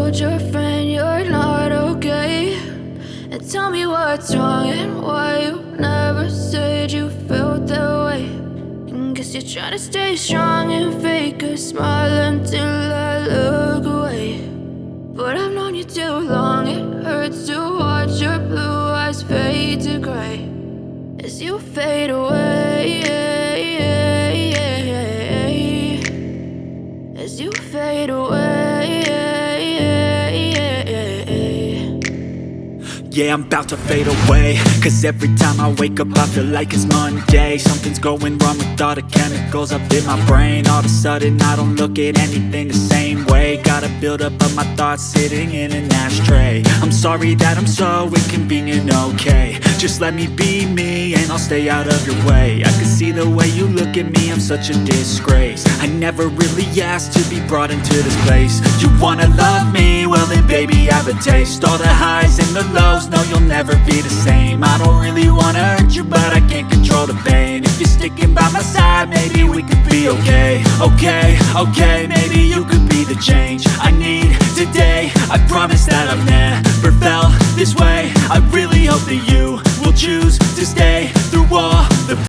told your friend you're not okay, and tell me what's wrong and why you never said you felt that way. And guess you're trying to stay strong and fake a smile until I look away. But I've known you too long, it hurts to watch your blue eyes fade to gray as you fade away, as you fade away. Yeah, I'm about to fade away, cause every time I wake up I feel like it's Monday. Something's going wrong with all the chemicals up in my brain. All of a sudden I don't look at anything the same way. Got a build up of my thoughts sitting in an ashtray. I'm sorry that I'm so inconvenient, okay. Just let me be me and I'll stay out of your way. I can see the way you look at me, I'm such a disgrace. I never really asked to be brought into this place. You wanna love me? Well then baby have a taste. All the highs and the lows, no you'll never be the same. I don't really wanna hurt you but I can't control the pain. If you're sticking by my side maybe we could be okay. Okay, maybe you could be the change I need today. I promise that I've never felt this way. I really hope that you will choose to stay through all the